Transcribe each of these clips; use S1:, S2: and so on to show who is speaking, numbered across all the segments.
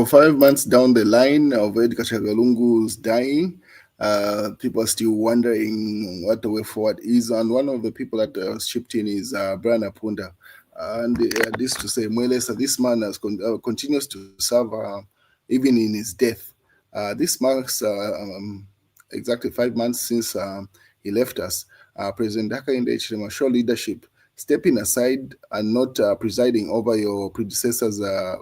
S1: So 5 months down the line of Edgar Lungu's dying, people are still wondering what the way forward is. And one of the people that shipped in is Brian Apunda. And this to say, more or less, this man has continues to serve even in his death. This marks exactly 5 months since he left us. President Hakainde Hichilema show leadership. Stepping aside and not presiding over your predecessor's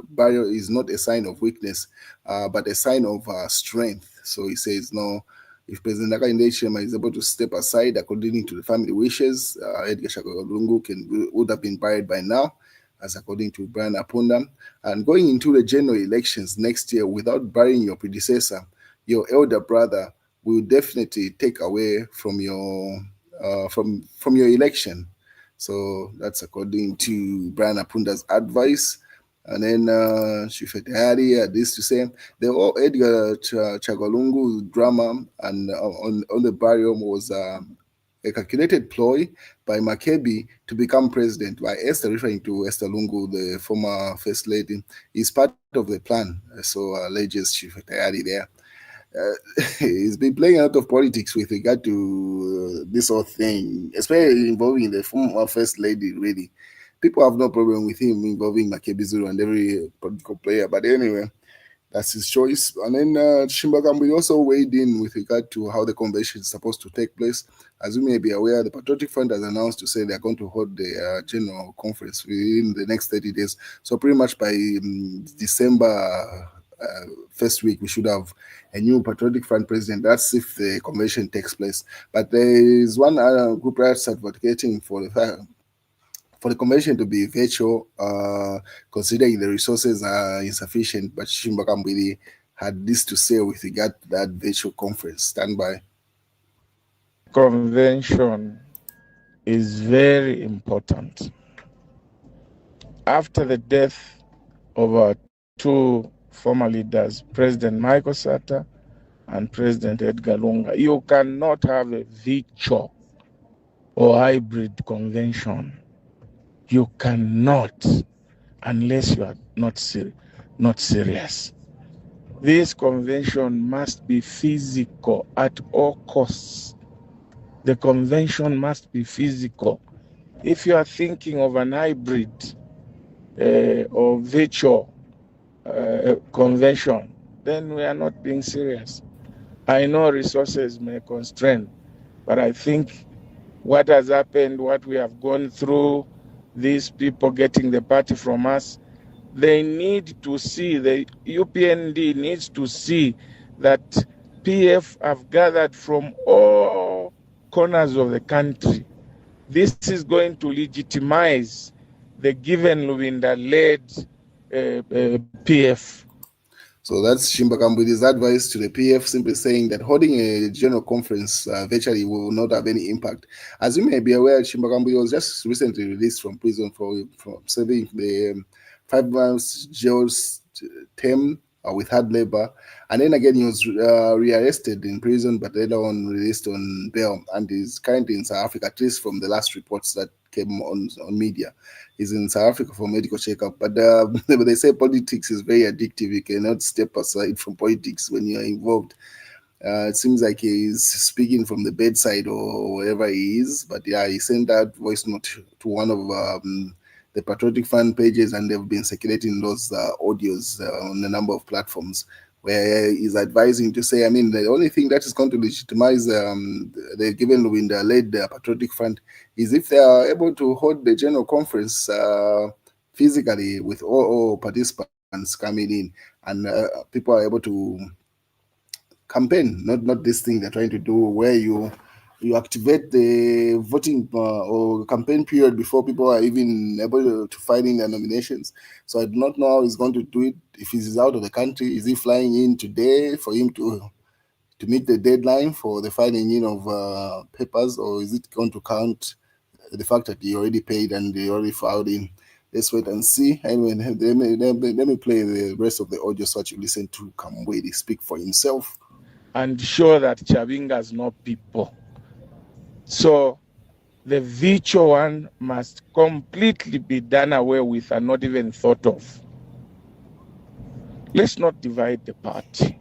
S1: burial is not a sign of weakness, but a sign of strength. So he says, no, if President Hakainde Hichilema is able to step aside according to the family wishes, Edgar Lungu would have been buried by now, as according to Brian Apunda. And going into the general elections next year without burying your predecessor, your elder brother will definitely take away from your from your election. So that's according to Brian Apunda's advice. And then Shifetari this to say the whole Edgar Chagwa drama and on the burial was a calculated ploy by Makebi to become president, by Esther, referring to Esther Lungu, the former first lady, is part of the plan. So alleges Shifetari there. He's been playing a lot of politics with regard to this whole thing, especially involving the former first lady. Really, people have no problem with him involving Makebi Zulu and every political player. But anyway, that's his choice. And then Shimbagambwe also weighed in with regard to how the convention is supposed to take place. As you may be aware, the Patriotic Front has announced to say they are going to hold the general conference within the next 30 days. So pretty much by December first week, we should have a new Patriotic Front president. That's if the convention takes place. But there is one group that's advocating for the convention to be virtual, considering the resources are insufficient. But Shimbakambwili had this to say with regard to that virtual conference. Stand by.
S2: Convention is very important. After the death of our two former leaders, President Michael Sata and President Edgar Lungu, you cannot have a virtual or hybrid convention. You cannot, unless you are not serious. This convention must be physical at all costs. The convention must be physical. If you are thinking of an hybrid or virtual convention, then we are not being serious. I know resources may constrain, but I think what has happened, what we have gone through, these people getting the party from us, they need to see, the UPND needs to see that PF have gathered from all corners of the country. This is going to legitimize the given Lubinda-led PF.
S1: So that's Shimbakambwi's advice to the PF, simply saying that holding a general conference virtually will not have any impact. As you may be aware, Shimbakambwi was just recently released from prison for serving the 5 months jail term with hard labor. And then again, he was rearrested in prison, but later on released on bail. And he's currently in South Africa, at least from the last reports that came on media. He's in South Africa for medical checkup. But they say politics is very addictive. You cannot step aside from politics when you're involved. It seems like he's speaking from the bedside or wherever he is. But yeah, he sent that voice note to one of the Patriotic Front pages, and they've been circulating those audios on a number of platforms, where he's advising to say, I mean, the only thing that is going to legitimize the given Lubinda-led Patriotic Front is if they are able to hold the general conference physically with all participants coming in, and people are able to campaign, not this thing they're trying to do where you activate the voting or campaign period before people are even able to find in their nominations. So I do not know how he's going to do it. If he's out of the country, is he flying in today for him to meet the deadline for the filing in of papers, or is it going to count the fact that he already paid and they already filed in? Let's wait and see. Anyway, let me play the rest of the audio so that you listen to Kamwedi speak for himself.
S2: And show that Chabinga has no people. So the virtual one must completely be done away with and not even thought of. let's not divide the party.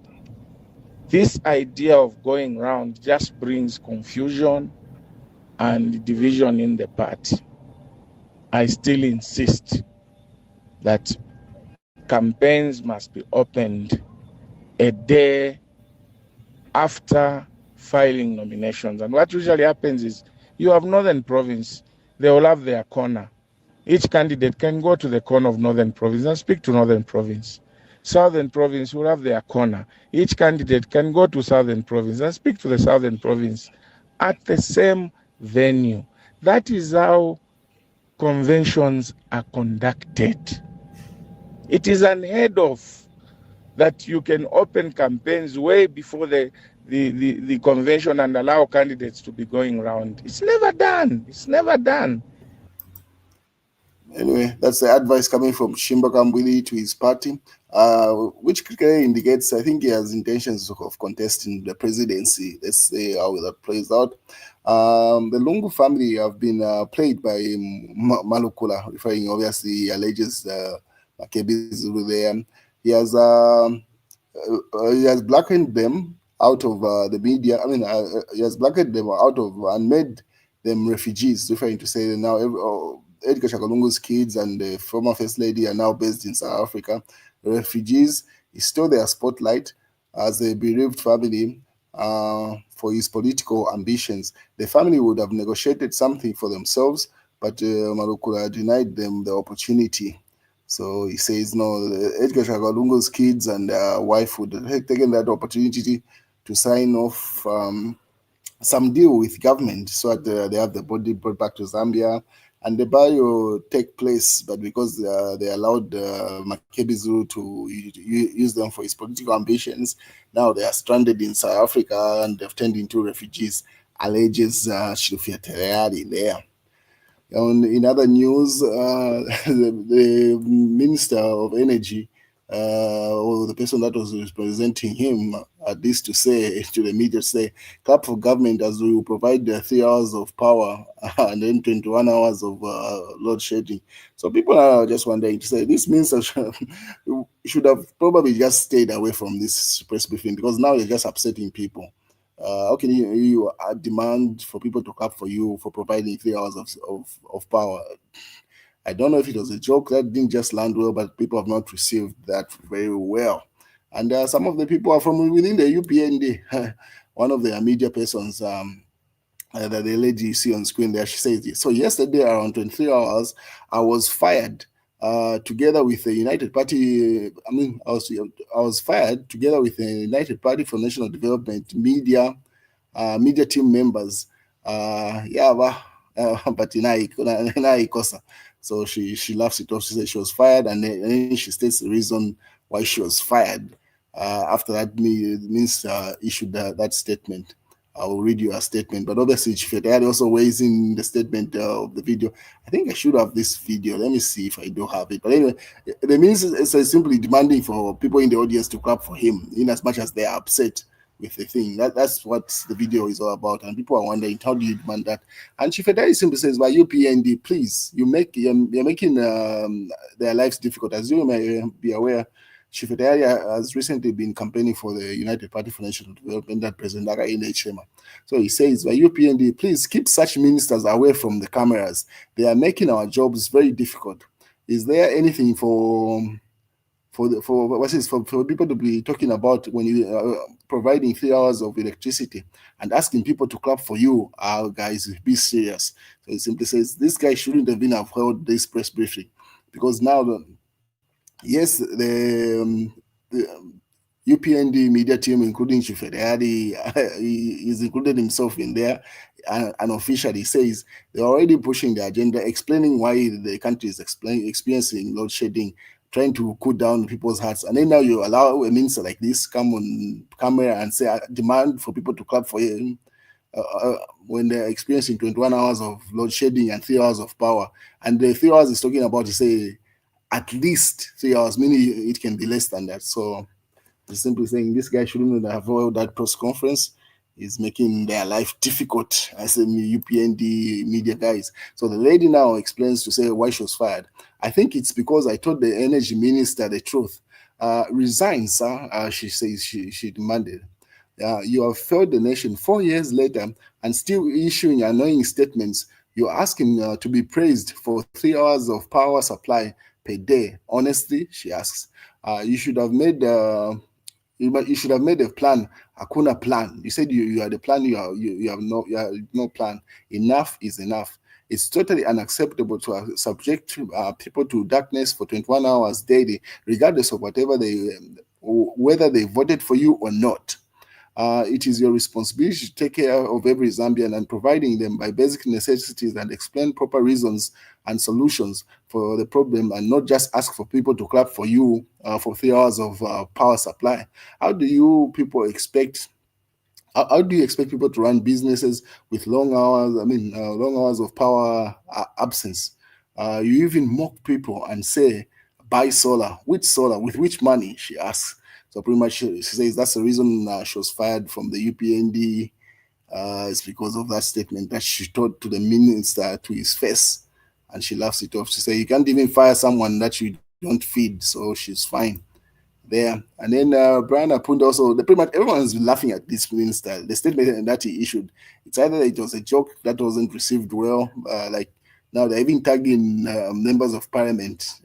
S2: This idea of going round just brings confusion and division in the party. I still insist that campaigns must be opened a day after filing nominations. And what usually happens is you have Northern Province, they will have their corner. Each candidate can go to the corner of Northern Province and speak to Northern Province. Southern Province will have their corner. Each candidate can go to Southern Province and speak to the Southern Province at the same venue. That is how conventions are conducted. It is unheard of that you can open campaigns way before the convention and allow candidates to be going around. It's never done. It's never done.
S1: Anyway, that's the advice coming from Shimba Kambwili to his party, which clearly indicates I think he has intentions of contesting the presidency. Let's see how that plays out. The Lungu family have been played by Malukula, referring obviously he alleges Makebi Zulu there. He has he has blackened them out of the media. I mean, he has blackened them out of and made them refugees, referring to say that now Edgar Shakalungu's kids and the former First Lady are now based in South Africa. The refugees, he stole their spotlight as a bereaved family for his political ambitions. The family would have negotiated something for themselves, but Marukula denied them the opportunity. So he says, no, Edgar Shakalungu's kids and wife would have taken that opportunity to sign off some deal with government so that they have the body brought back to Zambia and the bio take place, but because they allowed Makebi Zulu to use them for his political ambitions, now they are stranded in South Africa and they've turned into refugees, alleges Shilufia Terreari there. In other news, the Minister of Energy, or the person that was representing him, at least to say to the media, say, clap for government as we will provide 3 hours of power and then 21 hours of load shedding. So people are just wondering to say, this means that should have probably just stayed away from this press briefing because now you're just upsetting people. How can you demand for people to clap for you for providing 3 hours of power? I don't know if it was a joke that didn't just land well, but people have not received that very well. And some of the people are from within the UPND. One of their media persons, the lady you see on screen there, she says this. So yesterday around 23 hours, I was fired together with the United Party. I was fired together with the United Party for National Development media team members. But inaikosa. So she laughs it off. She said she was fired, and then she states the reason why she was fired. After that, minister issued that statement. I will read you a statement, but obviously Chifetayari also weighs in the statement of the video. I think I should have this video. Let me see if I do have it. But anyway, the minister is simply demanding for people in the audience to clap for him, in as much as they are upset with the thing. That's what the video is all about, and people are wondering how do you demand that? And Chifetayari simply says, "By UPND, please, you're making their lives difficult, as you may be aware." Chifetayari has recently been campaigning for the United Party for National Development that President Daga in Chema. So he says, by UPND, please keep such ministers away from the cameras. They are making our jobs very difficult. Is there anything for people to be talking about when you are providing 3 hours of electricity and asking people to clap for you? Guys, be serious. So he simply says, this guy shouldn't have been held this press briefing because now yes, the UPND media team, including Chifetayari, he's included himself in there, and unofficially says they're already pushing the agenda, explaining why the country is experiencing load shedding, trying to cool down people's hearts. And then now you allow a minister like this come on camera and say, demand for people to clap for him when they're experiencing 21 hours of load shedding and 3 hours of power. And the 3 hours he's talking about, he say, at least 3 hours, meaning it can be less than that. So he's simply saying this guy shouldn't have held that press conference. He's making their life difficult as a UPND media guys. So the lady now explains to say why she was fired. I think it's because I told the energy minister the truth. resign, sir, she says she demanded. You have failed the nation 4 years later and still issuing annoying statements. You're asking to be praised for 3 hours of power supply per day. Honestly, she asks, you should have made you should have made a plan. Hakuna plan. You said you had a plan. You have no plan. Enough is enough. It's totally unacceptable to subject people to darkness for 21 hours daily, regardless of whether they voted for you or not. It is your responsibility to take care of every Zambian and providing them by basic necessities and explain proper reasons and solutions for the problem, and not just ask for people to clap for you for 3 hours of power supply. How do you people expect? How do you expect people to run businesses with long hours? I mean, long hours of power absence. You even mock people and say, "Buy solar." Which solar? With which money? She asks. So pretty much, she says that's the reason she was fired from the UPND. It's because of that statement that she told to the minister to his face, and she laughs it off. She said, "You can't even fire someone that you don't feed," so she's fine there. And then Brian Apunda also, pretty much everyone's laughing at this minister. The statement that he issued, it's either it was a joke that wasn't received well, like now they're even tagging members of parliament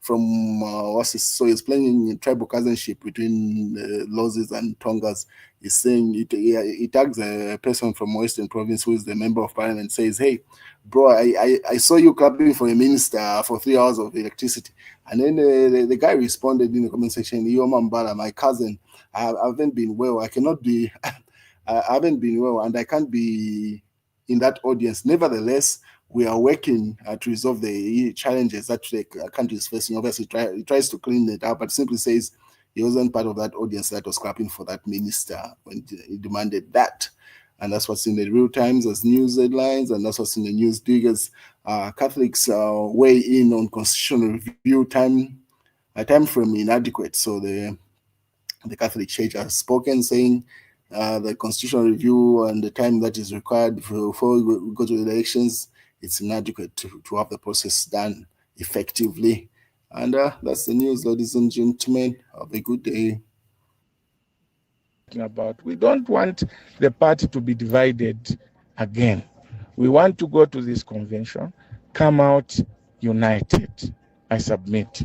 S1: from so he's playing tribal cousinship between Lozis and Tongas. He's saying he tags a person from Western Province who is the member of parliament, says, "Hey, bro, I saw you clapping for a minister for 3 hours of electricity." And then the guy responded in the comment section, "Yo, Mambala, my cousin, I haven't been well. I cannot be, I haven't been well, and I can't be in that audience. Nevertheless, we are working to resolve the challenges that the country is facing." Obviously, he tries to clean it up, but simply says he wasn't part of that audience that was clapping for that minister when he demanded that. And that's what's in the real times as news headlines, and that's what's in the news diggers. Catholics weigh in on constitutional review time frame inadequate. So the Catholic Church has spoken, saying the constitutional review and the time that is required before we go to elections, it's inadequate to have the process done effectively. And that's the news, ladies and gentlemen. Have a good day.
S2: About we don't want the party to be divided again. We want to go to this convention, come out united. I submit.